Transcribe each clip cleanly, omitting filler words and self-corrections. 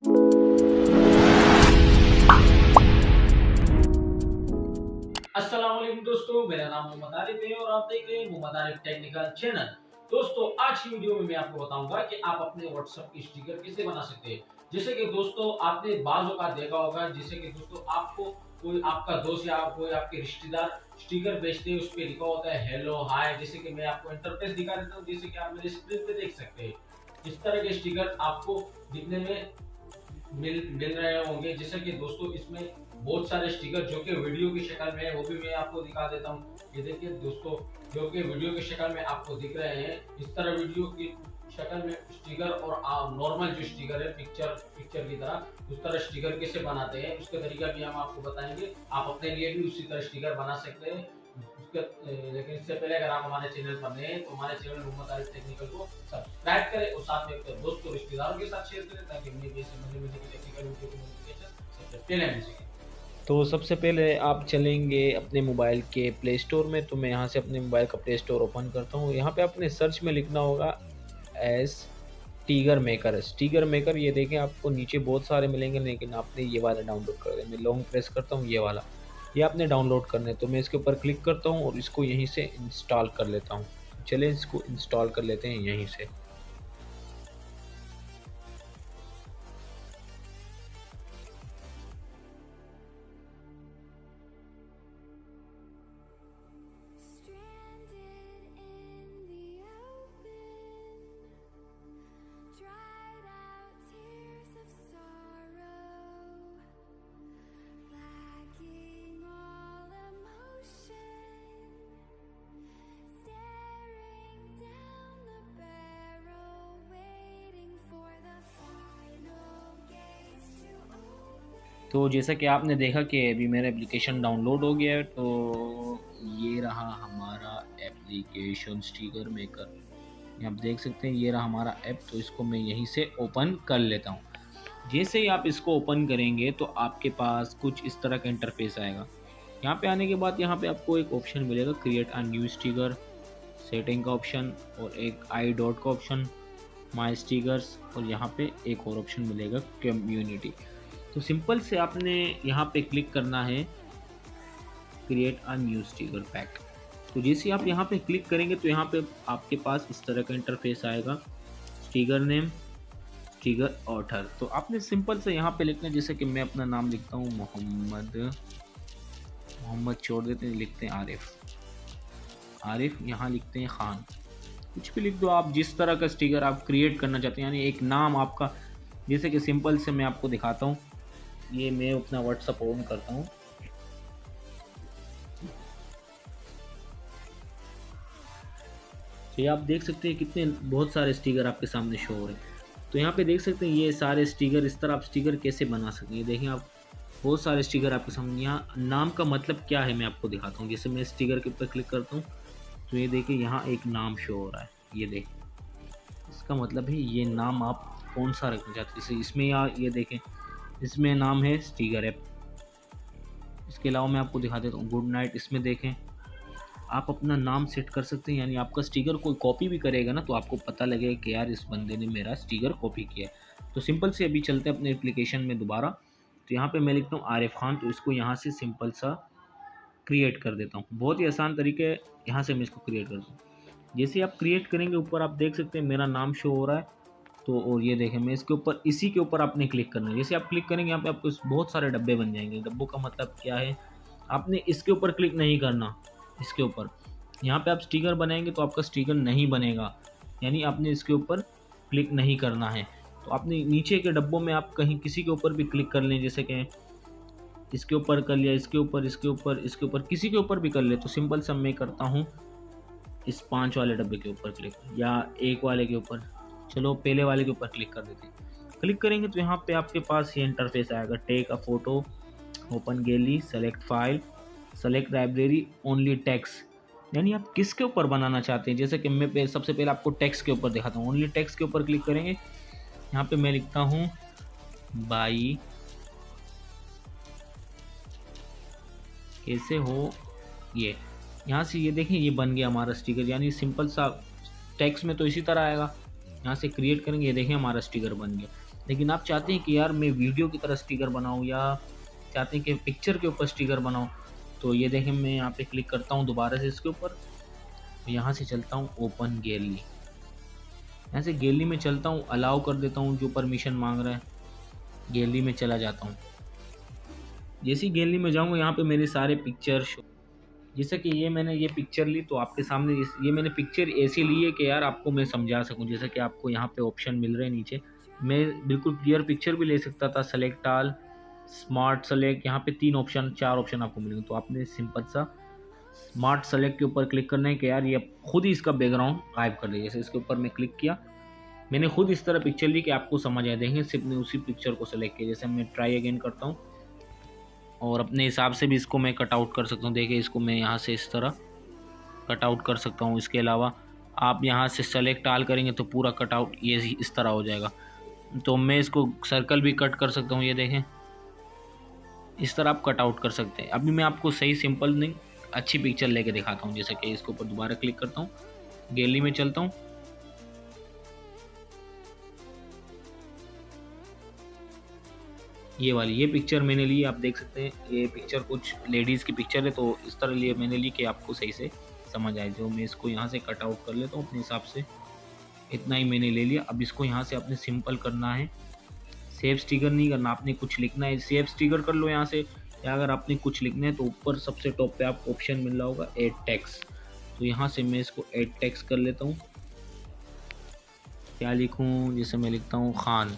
अस्सलाम वालेकुम दोस्तों, मेरा नाम मोहम्मद आरिफ है और आप देख रहे हैं मोहम्मद आरिफ टेक्निकल चैनल। दोस्तों, आज की वीडियो में मैं आपको बताऊंगा कि आप अपने व्हाट्सएप की स्टिकर कैसे बना सकते हैं। जैसे कि दोस्तों आपने बाज़ औक़ात देखा होगा, जैसे कि दोस्तों आपको कोई आपका दोस्त या कोई आपके रिश्तेदार स्टिकर भेजते हैं, उस पे लिखा होता है हेलो हाय। जैसे कि मैं आपको इंटरफेस दिखा देता हूँ, जैसे कि आप मेरे स्क्रीन पे देख सकते हैं। इस तरह के स्टिकर आपको दिखने में मिल मिल रहे होंगे। जैसे कि दोस्तों इसमें बहुत सारे स्टिकर जो कि वीडियो की शक्ल में है, वो भी मैं आपको दिखा देता हूँ। ये देखिए दोस्तों, जो कि वीडियो की शक्ल में आपको दिख रहे हैं, इस तरह वीडियो की शक्ल में स्टिकर और नॉर्मल जो स्टिकर है पिक्चर की तरह, उस तरह स्टिकर कैसे बनाते हैं उसका तरीका भी हम आपको बताएंगे। आप अपने लिए भी उसी तरह स्टिकर बना सकते हैं। लेकिन इससे पहले अगर आप हमारे चैनल पर नए हैं तो हमारे चैनल मोहम्मद आरिफ टेक्निकल को सब्सक्राइब करें और साथ में अपने दोस्तों रिश्तेदारों के साथ शेयर करें, ताकि उन्हें भी ऐसे मजे की टेक्निकल वीडियो की नोटिफिकेशन सबसे पहले मिल सके। तो सबसे पहले आप चलेंगे अपने मोबाइल के प्ले स्टोर में। तो मैं यहाँ से अपने मोबाइल का प्ले स्टोर ओपन करता हूँ। यहाँ पे आपने सर्च में लिखना होगा S tiger maker. Tiger maker, ये देखें आपको नीचे बहुत सारे मिलेंगे, लेकिन आपने ये वाला डाउनलोड कर दें। मैं लॉन्ग प्रेस करता हूँ, ये वाला, ये आपने डाउनलोड करना है। तो मैं इसके ऊपर क्लिक करता हूँ और इसको यहीं से इंस्टॉल कर लेता हूँ। चलें इसको इंस्टॉल कर लेते हैं यहीं से। तो जैसा कि आपने देखा कि अभी मेरा एप्लीकेशन डाउनलोड हो गया है। तो ये रहा हमारा एप्लीकेशन स्टिकर मेकर, ये आप देख सकते हैं, ये रहा हमारा ऐप। तो इसको मैं यहीं से ओपन कर लेता हूँ। जैसे ही आप इसको ओपन करेंगे तो आपके पास कुछ इस तरह का इंटरफेस आएगा। यहाँ पे आने के बाद यहाँ पे आपको एक ऑप्शन मिलेगा create a new sticker, setting का ऑप्शन और एक आई डॉट का ऑप्शन, माई स्टिकर्स, और यहाँ पे एक और ऑप्शन मिलेगा कम्युनिटी। तो सिंपल से आपने यहाँ पे क्लिक करना है create a new sticker pack. तो जैसे आप यहाँ पे क्लिक करेंगे तो यहाँ पे आपके पास इस तरह का इंटरफेस आएगा, स्टिकर नेम, स्टिकर ऑथर। तो आपने सिंपल से यहाँ पे लिखना है, जैसे कि मैं अपना नाम लिखता हूँ मोहम्मद छोड़ देते हैं, लिखते हैं आरिफ, यहाँ लिखते हैं खान। कुछ भी लिख दो आप, जिस तरह का स्टिकर आप क्रिएट करना चाहते हैं, यानी एक नाम आपका। जैसे कि सिंपल से मैं आपको दिखाता हूँ, ये मैं अपना व्हाट्सएप ऑन करता हूँ। तो ये आप देख सकते हैं कितने बहुत सारे स्टिकर आपके सामने शो हो रहे हैं। तो यहाँ पे देख सकते हैं ये सारे स्टिकर, इस तरह आप स्टिकर कैसे बना सकते हैं। देखें आप, बहुत सारे स्टिकर आपके सामने। यहाँ नाम का मतलब क्या है मैं आपको दिखाता हूँ। जैसे मैं स्टिकर के ऊपर क्लिक करता हूँ तो ये देखिए यहाँ एक नाम शो हो रहा है, ये देखिए, इसका मतलब है ये नाम आप कौन सा रखना चाहते हैं। जैसे इसमें ये देखें, इसमें नाम है स्टिकर ऐप। इसके अलावा मैं आपको दिखा देता हूँ गुड नाइट। इसमें देखें आप अपना नाम सेट कर सकते हैं, यानी आपका स्टिकर कोई कॉपी भी करेगा ना तो आपको पता लगेगा कि यार इस बंदे ने मेरा स्टिकर कॉपी किया है। तो सिंपल से अभी चलते हैं अपने एप्लीकेशन में दोबारा। तो यहाँ पे मैं लिखता हूँ आरिफ खान, तो इसको यहाँ से सिंपल सा क्रिएट कर देता हूँ। बहुत ही आसान तरीके, यहाँ से मैं इसको क्रिएट करता हूँ। जैसे आप क्रिएट करेंगे ऊपर आप देख सकते हैं मेरा नाम शो हो रहा है। तो और ये देखें, मैं इसके ऊपर, इसी के ऊपर आपने क्लिक करना है। जैसे आप क्लिक करेंगे यहाँ पे आपको बहुत सारे डब्बे बन जाएंगे। डब्बों का मतलब क्या है, आपने इसके ऊपर क्लिक नहीं करना, इसके ऊपर। यहाँ पे आप स्टिकर बनाएंगे तो आपका स्टिकर नहीं बनेगा, यानी आपने इसके ऊपर क्लिक नहीं करना है। तो आपने नीचे के डब्बों में आप कहीं किसी के ऊपर भी क्लिक कर लें, जैसे कि इसके ऊपर कर लिया, इसके ऊपर, इसके ऊपर, इसके ऊपर, किसी के ऊपर भी कर ले। तो सिंपल सा मैं करता हूँ इस 5 वाले डब्बे के ऊपर क्लिक, या 1 वाले के ऊपर। चलो पहले वाले के ऊपर क्लिक कर देते हैं। क्लिक करेंगे तो यहाँ पे आपके पास ये इंटरफेस आएगा, take a photo, open gallery, select file, select library, only text, यानी आप किसके ऊपर बनाना चाहते हैं। जैसे कि मैं सबसे पहले आपको टेक्स्ट के ऊपर दिखाता हूँ। ओनली टेक्स्ट के ऊपर क्लिक करेंगे, यहाँ पे मैं लिखता हूँ बाई कैसे हो, ये यहाँ से ये देखें, ये बन गया हमारा स्टिकर। यानी सिंपल सा टेक्स्ट में तो इसी तरह आएगा, यहाँ से क्रिएट करेंगे, ये देखें हमारा स्टिकर बन गया। लेकिन आप चाहते हैं कि यार मैं वीडियो की तरह स्टिकर बनाऊँ या चाहते हैं कि पिक्चर के ऊपर स्टिकर बनाऊँ, तो ये देखें मैं यहाँ पे क्लिक करता हूँ दोबारा से इसके ऊपर। यहाँ से चलता हूँ ओपन गैलरी, यहाँ से गैलरी में चलता हूँ, अलाउ कर देता हूँ जो परमिशन मांग रहा है, गैलरी में चला जाता हूँ। जैसे ही गैलरी में जाऊँगा यहाँ पे मेरे सारे पिक्चर शो, जैसे कि ये मैंने ये पिक्चर ली तो आपके सामने ये मैंने पिक्चर ऐसी ली है कि यार आपको मैं समझा सकूं। जैसे कि आपको यहाँ पे ऑप्शन मिल रहे हैं नीचे, मैं बिल्कुल क्लियर पिक्चर भी ले सकता था, सेलेक्ट ऑल, स्मार्ट सेलेक्ट, यहाँ पे 3 ऑप्शन 4 ऑप्शन आपको मिलेंगे। तो आपने सिंपल सा स्मार्ट सेलेक्ट के ऊपर क्लिक करना है कि यार ये खुद ही इसका बैकग्राउंड गायब कर दे। जैसे इसके ऊपर मैं क्लिक किया, मैंने खुद इस तरह पिक्चर ली कि आपको समझ आए। देखें सिर्फ मैं उसी पिक्चर को सेलेक्ट किया। जैसे मैं ट्राई अगेन करता हूँ और अपने हिसाब से भी इसको मैं कट आउट कर सकता हूँ। देखिए इसको मैं यहाँ से इस तरह कट आउट कर सकता हूँ। इसके अलावा आप यहाँ से सेलेक्ट ऑल करेंगे तो पूरा कट आउट ये इस तरह हो जाएगा। तो मैं इसको सर्कल भी कट कर सकता हूँ, ये देखें इस तरह आप कट आउट कर सकते हैं। अभी मैं आपको सही सिंपल नहीं अच्छी पिक्चर लेके दिखाता हूँ। जैसे कि इसके ऊपर दोबारा क्लिक करता हूँ, गैलरी में चलता हूँ, ये वाली ये पिक्चर मैंने ली, आप देख सकते हैं ये पिक्चर कुछ लेडीज़ की पिक्चर है। तो इस तरह लिए मैंने ली कि आपको सही से समझ आए। जो मैं इसको यहाँ से कट आउट कर लेता हूँ अपने हिसाब से, इतना ही मैंने ले लिया। अब इसको यहाँ से आपने सिंपल करना है, सेव स्टिकर नहीं करना, आपने कुछ लिखना है सेव स्टिकर कर लो यहाँ से। या अगर आपने कुछ लिखना है तो ऊपर सबसे टॉप पे आपको ऑप्शन मिल रहा होगा ऐड टेक्स्ट, तो यहाँ से मैं इसको ऐड टेक्स्ट कर लेता हूँ। क्या लिखूँ, जैसे मैं लिखता हूँ खान,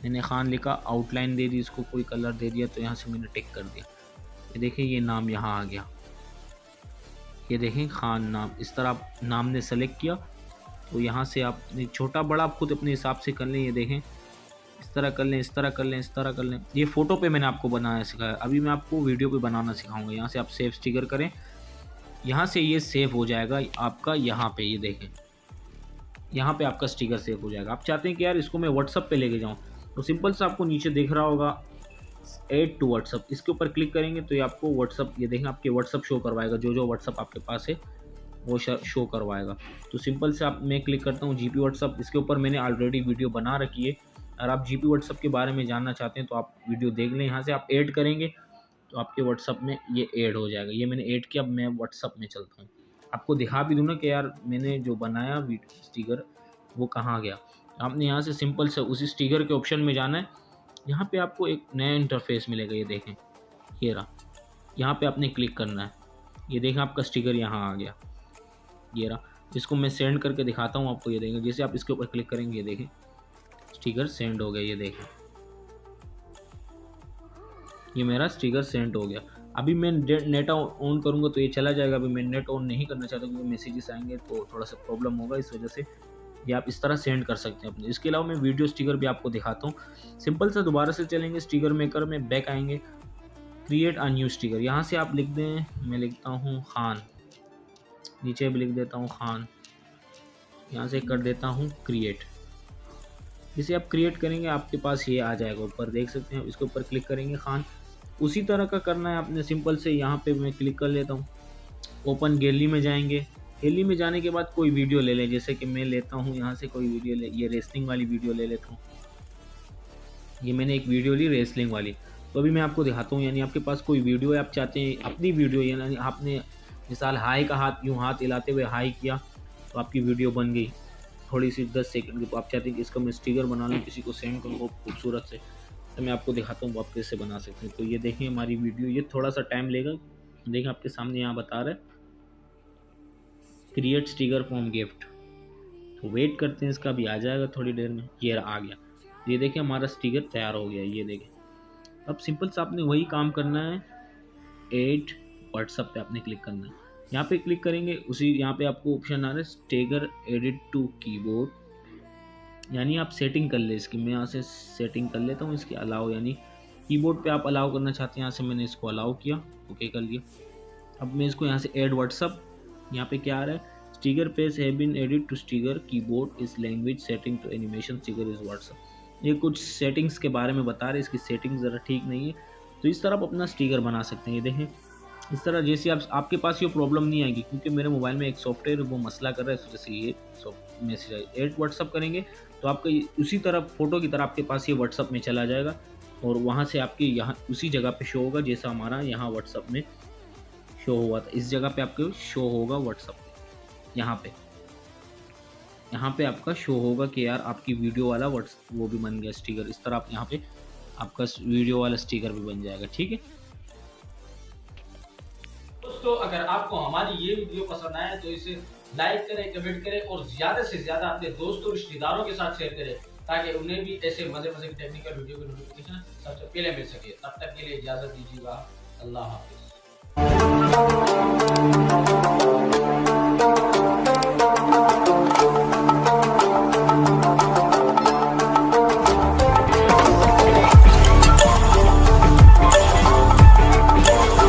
मैंने खान लिखा, आउटलाइन दे दी, इसको कोई कलर दे दिया, तो यहाँ से मैंने टिक कर दिया। ये देखें ये नाम यहाँ आ गया, ये देखें खान नाम। इस तरह आप नाम ने सेलेक्ट किया तो यहाँ से आप छोटा बड़ा आप खुद अपने हिसाब से कर लें। ये देखें इस तरह कर लें, इस तरह कर लें, इस तरह कर लें। ये फ़ोटो पे मैंने आपको बनाना सिखाया, अभी मैं आपको वीडियो पे बनाना सिखाऊंगा। यहाँ से आप सेव स्टिकर करें, यहाँ से ये सेव हो जाएगा आपका। यहाँ पे ये देखें यहाँ पे आपका स्टिकर सेव हो जाएगा। आप चाहते हैं कि यार इसको मैं व्हाट्सअप पे लेके जाऊँ, तो सिंपल से आपको नीचे दिख रहा होगा ऐड टू व्हाट्सअप, इसके ऊपर क्लिक करेंगे तो ये आपको व्हाट्सअप, ये देखें आपके व्हाट्सअप शो करवाएगा, जो जो व्हाट्सअप आपके पास है वो शो करवाएगा। तो सिंपल से आप मैं क्लिक करता हूँ जीपी व्हाट्सअप, इसके ऊपर मैंने ऑलरेडी वीडियो बना रखी है। अगर आप जीपी व्हाट्सअप के बारे में जानना चाहते हैं तो आप वीडियो देख लें। यहाँ से आप ऐड करेंगे तो आपके व्हाट्सअप में ये ऐड हो जाएगा। ये मैंने ऐड किया, अब मैं व्हाट्सअप में चलता हूँ, आपको दिखा भी दूँ ना कि यार मैंने जो बनाया वीडियो स्टिकर वो कहाँ गया। आपने यहाँ से सिंपल से उसी स्टिकर के ऑप्शन में जाना है। यहाँ पे आपको एक नया इंटरफेस मिलेगा, ये देखें ये रहा, यहाँ पे आपने क्लिक करना है। ये देखें आपका स्टिकर यहाँ आ गया, ये रहा। इसको मैं सेंड करके दिखाता हूँ आपको, ये देखें जैसे आप इसके ऊपर क्लिक करेंगे ये देखें स्टिकर सेंड हो गया। ये देखें ये मेरा स्टिकर सेंड हो गया। अभी मैं नेट ऑन करूँगा तो ये चला जाएगा। अभी मैं नेट ऑन नहीं करना चाहता क्योंकि मैसेजेस आएंगे तो थोड़ा सा प्रॉब्लम होगा, इस वजह से ये आप इस तरह सेंड कर सकते हैं अपने। इसके अलावा मैं वीडियो स्टिकर भी आपको दिखाता हूँ। सिंपल से दोबारा से चलेंगे स्टिकर मेकर में, बैक आएंगे, क्रिएट अ न्यू स्टिकर, यहाँ से आप लिख दें, मैं लिखता हूँ खान, नीचे भी लिख देता हूँ खान, यहाँ से कर देता हूँ क्रिएट। जिसे आप क्रिएट करेंगे आपके पास ये आ जाएगा ऊपर, देख सकते हैं। इसके ऊपर क्लिक करेंगे खान, उसी तरह का करना है आपने। सिंपल से यहाँ पे मैं क्लिक कर लेता हूँ, ओपन गैलरी में जाएंगे। गैलरी में जाने के बाद कोई वीडियो ले लें, जैसे कि मैं लेता हूँ यहाँ से कोई वीडियो ये रेसलिंग वाली वीडियो ले लेता हूँ। ये मैंने एक वीडियो ली रेसलिंग वाली, तो अभी मैं आपको दिखाता हूँ। यानी आपके पास कोई वीडियो है, आप चाहते हैं अपनी वीडियो, यानी आपने मिसाल हाई का हाथ यूँ हाथ हिलाते हुए हाई किया तो आपकी वीडियो बन गई थोड़ी सी 10 सेकंड की। तो आप चाहते हैं कि इसका मैं स्टिकर बना लूँ, किसी को सेंड करूँ खूबसूरत से, तो मैं आपको दिखाता हूँ आप कैसे बना सकते हैं। तो ये देखें हमारी वीडियो, ये थोड़ा सा टाइम लेगा। देखें आपके सामने यहाँ बता रहा है क्रिएट स्टिकर फ्रॉम गिफ्ट, तो वेट करते हैं, इसका भी आ जाएगा थोड़ी देर में। ये आ गया, ये देखें हमारा स्टिकर तैयार हो गया। ये देखें अब सिंपल से आपने वही काम करना है, ऐड व्हाट्सअप पे आपने क्लिक करना है। यहाँ पे क्लिक करेंगे, उसी यहाँ पे आपको ऑप्शन आ रहा है स्टिकर एडिट टू कीबोर्ड, यानी आप सेटिंग कर ले इसकी। मैं यहाँ से सेटिंग कर लेता हूँ इसकी, अलाउ, यानी कीबोर्ड पे आप अलाउ करना चाहते हैं, यहाँ से मैंने इसको अलाउ किया, ओके कर लिया। अब मैं इसको यहाँ से ऐड व्हाट्सअप, यहाँ पे क्या आ रहा है sticker page have been edit to sticker keyboard is language setting to animation sticker is WhatsApp. ये कुछ सेटिंग्स के बारे में बता रहे हैं, इसकी सेटिंग ज़रा ठीक नहीं है। तो इस तरह आप अपना स्टिकर बना सकते हैं। ये देखें इस तरह जैसे आपके पास ये प्रॉब्लम नहीं आएगी, क्योंकि मेरे मोबाइल में एक सॉफ्टवेयर वो मसला कर रहा है, इस वजह से ये मैसेज आए। ऐड व्हाट्सअप करेंगे तो आपका उसी तरह फ़ोटो की तरह आपके पास ये व्हाट्सअप में चला जाएगा और वहाँ से आपके यहाँ उसी जगह पे शो होगा जैसा हमारा यहाँ व्हाट्सअप में शो हुआ था। इस जगह पे आपको शो होगा व्हाट्सअप पे, यहाँ पे आपका शो होगा कि यार आपकी वीडियो वाला वो भी बन गया स्टिकर। इस तरह आप यहाँ पे आपका वीडियो वाला स्टिकर भी बन जाएगा। ठीक है दोस्तों, अगर आपको हमारी ये वीडियो पसंद आए तो इसे लाइक करें, कमेंट करें और ज्यादा से ज्यादा अपने दोस्तों रिश्तेदारों के साथ शेयर करें, ताकि उन्हें भी ऐसे मजे मजे की टेक्निकल वीडियो की नोटिफिकेशन सबसे पहले मिल सके। तब तक के लिए इजाजत दीजिएगा। अल्लाह हाफिज।